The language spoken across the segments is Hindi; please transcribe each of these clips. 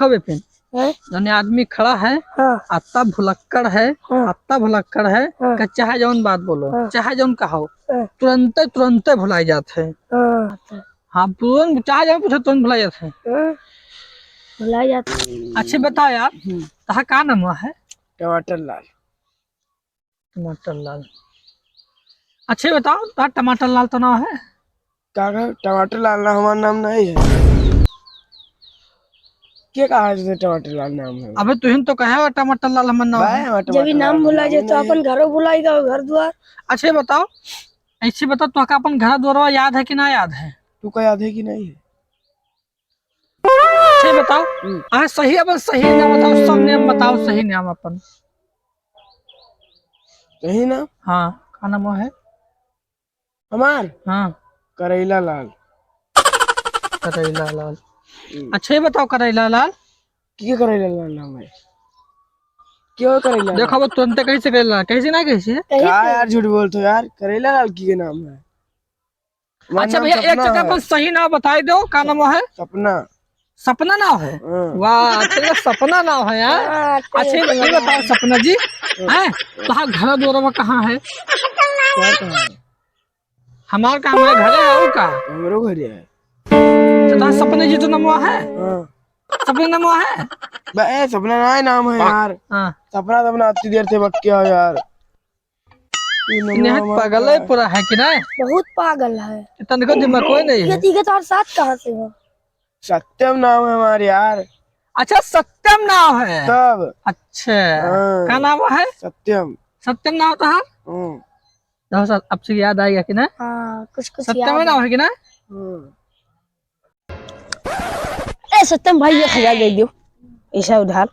देखो बेपिन जौन आदमी खड़ा है अत्ता भुलक्कड़ है अत्ता भुलक्कड़ है कि चाहे जौन बात बोलो चाहे जौन कहो तुरंत भुलाई जाते हैं। हाँ तुरंत चाहे जौन पूछो तुरंत भुलाई जाते हैं। भुलाई जाते। अच्छे बताओ यार तहा का नाम है? टमाटर लाल। टमाटर लाल। अच्छे बताओ तहा टमाटर लाल तो नाम है? टमाटर लाल ना हमारा नाम नहीं है। क्या कहा है टमाटर लाल नाम है? अबे तुम तो कहे टमाटर लाल हमारा नाम है। जब भी नाम भुला जाए तो अपन घरों भुलाएगा घर द्वार। अच्छे बताओ ऐसे बताओ तो का अपन घर द्वार याद है कि ना याद है? तू का याद है कि नहीं है? अच्छे बताओ सही अपन सही नाम बताओ, सब नाम बताओ सही नाम अपन। सही नाम? हाँ का नाम है हमार? हाँ करेला लाल। करेला लाल। अच्छा बताओ करेला लाल क्या करेला लाल नाम है? क्यों करेला? देखो वो तुरंत कैसे करेला कैसे ना कैसे क्या यार झूठ बोलते हो यार, करेला लाल की नाम है। अच्छा भैया एक जगह अपन सही नाम बताई दो का नाम है? सपना। सपना नाम है? वाह अच्छा सपना नाम है यार। अच्छा ये बताओ सपना जी है तो घर द्वार कहाँ है? हमार काम है घर है का हमरो घर है। सपने जी तो नाम है सपना नाम है बे सपना ना नाम है यार। सपना सपना इतनी देर से बक क्या यार। पागल है पूरा है कि नहीं? बहुत पागल है। इतना को दिमाग कोई नहीं है। ये तो साथ कहाँ से हो? सत्यम नाम है हमारे यार। अच्छा सत्यम नाम है तब अच्छा क्या नाम है? सत्यम। सत्यम नाम था अब से याद आएगा कि ना? कुछ सत्यम नाम है कि ना? ए सत्यम भाई 1000 दे दो ऐसा उधार।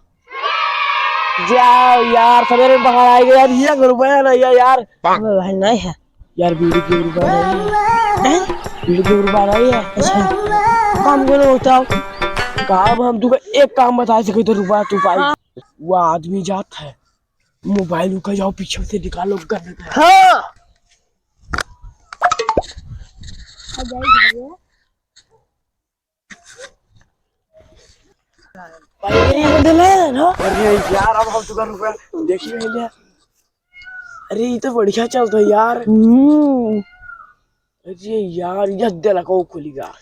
जाओ यार सवेरे बाहर आएगा यार। ये रुपया नहीं है यार। भाई नहीं है यार बीड़ी की रुपया नहीं है। बीड़ी की रुपया नहीं है। अच्छा काम करो बताओ। काम हम तुमको एक काम बता सके तो रुपया तू पाई। वो आदमी जाता है मोबाइल उका जाओ पीछे से निकालो कर। हाँ अरे यार अब हम तुका रुपया देखिए। अरे ये तो बढ़िया चलता है यार। अरे यार ये दिल को खुलेगा।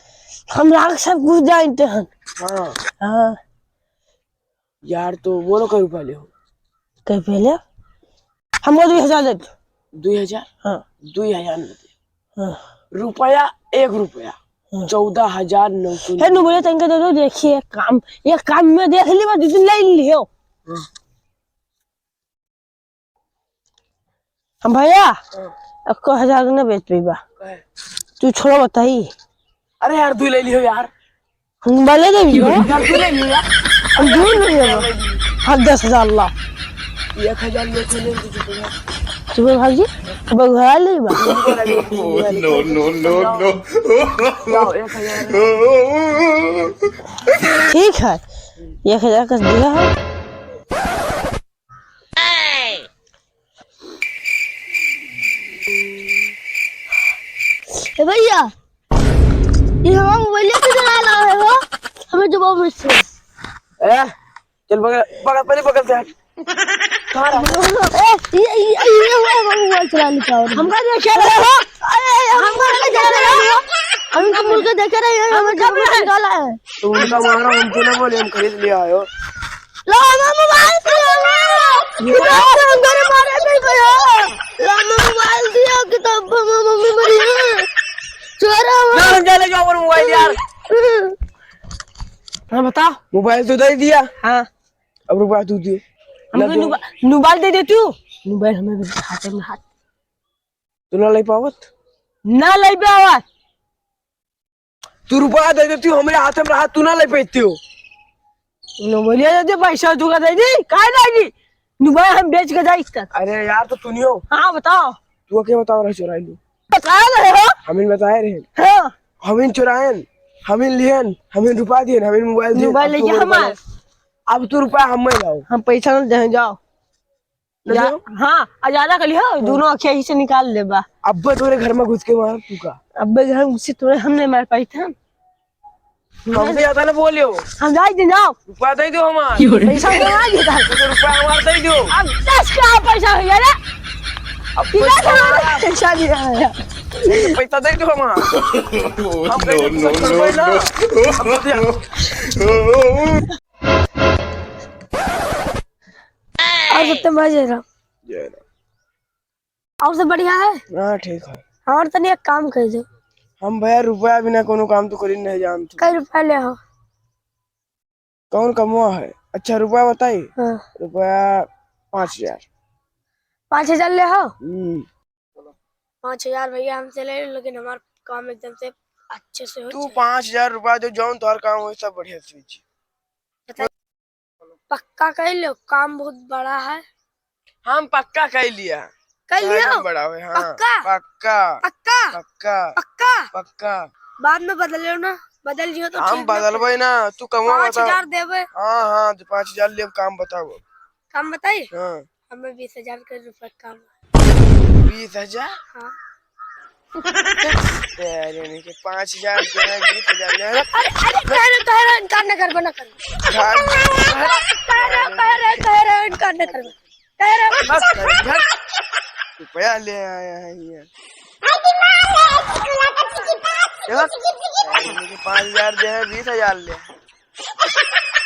हम लाख सब कुछ जानते हैं। हाँ यार तो बोलो कई रुपया ले हो? कहीं पहले हमको 2000 दे दो। 2000? हाँ 2000 रुपया 1 रुपया 14,900। है नु बोले तंके दे दो। देखिए काम में देख ली बात ले लियो हम भैया 1000 ना बेच पीबा तू छोड़ो बताई। अरे यार तू ले लियो यार। हम वाले दे भी यार तू ले लियो यार। हम दूर नहीं है हम 10,000 ला 1000 ले चले तुम्हें भाजी अब घर ले बा। नो ठीक है 1000 का दिया है। भैया ये हमारा मोबाइल से चला है वो हमें जवाब मिलसे। चल पकड़ पकड़ से हट। ये हुआ मोबाइल चलाने का हमका देख रहे हो? हमका देख रहे हो? हम तो मुझे देख रहे हैं हमें जब निकाला है। तो उनका मारो हमको ना बोले हम खरीद लिया आयो। लो हमें मोबाइल दिया हम घर मारे नहीं गया। लो हमें मोबाइल दिया किताब मम्मी मरी है चोरा ना चले जाओ मोबाइल यार। हाँ बता मोबाइल तो दे दिया। हाँ अब रुपया तू दे। मोबाइल दे दे तू। मोबाइल हमें हाथ में हाथ तू ना ले पावत ना ले पावत। तू रुपया दे देती हो हमारे हाथ में हाथ तू ना ले पाती हो। मोबाइल दे दे पैसा तू का दे दी काय दे दी मोबाइल हम बेच के जाई तक। अरे यार तो तू नहीं हो। हाँ बताओ तू क्या बताओ रहा चुराई लू बता रहे हो? हमें बताए रहे हाँ हमें चुराएन हमें लियन हमें रुपया दिए हमें मोबाइल लेके हमारे अब तू रुपया हमें लाओ। हम पैसा न दे जाओ हाँ ज्यादा कर लियो दोनों अखिया ही से निकाल ले बा। अब तुम्हारे घर में घुस के मार तू का अब घर घुसे तुरंत हम नहीं मार पाई था। हमसे ज्यादा ना बोलियो। हम जाए दिन जाओ रुपया दे दो हमार। पैसा दे देता तो रुपया हमार दे दो। अब 10 का पैसा हो गया ना अब कितना पैसा दिया है पैसा दे दो हमार। हम कैसे ना और सब तो मजे रहा और सब बढ़िया है। हाँ ठीक है। और तनी एक काम कर दो। हम भैया रुपया बिना कोनो काम तो करी नहीं जानते। कई रुपया ले हो। कौन कमुआ है? अच्छा रुपया बताइए। हाँ। रुपया 5000। 5000 ले हो। 5000 भैया हमसे ले लो लेकिन हमारा काम एकदम से अच्छे से हो। तू 5000 रुपया दे जौन तोहर काम हो सब बढ़िया से होई। पक्का कर लो काम बहुत बड़ा है। हम पक्का कर लिया। कर लियो बड़ा है। हाँ पक्का पक्का पक्का पक्का पक्का पक्का। बाद में बदल लो ना बदल जियो तो हम बदलबे ना। तू कमुआ बता। 5000 देवे। हाँ हाँ 5000 ले काम बताओ। काम बताइए। हाँ हमें 20000 का रुपया काम 20000। हाँ अरे नहीं 5000 जो है 20000 ले। अरे कह रहे इनकार न कर बना कर कह रहे इनकार न कर कह रहे रुपया ले आया है ये। 5000 जो है 20000 ले।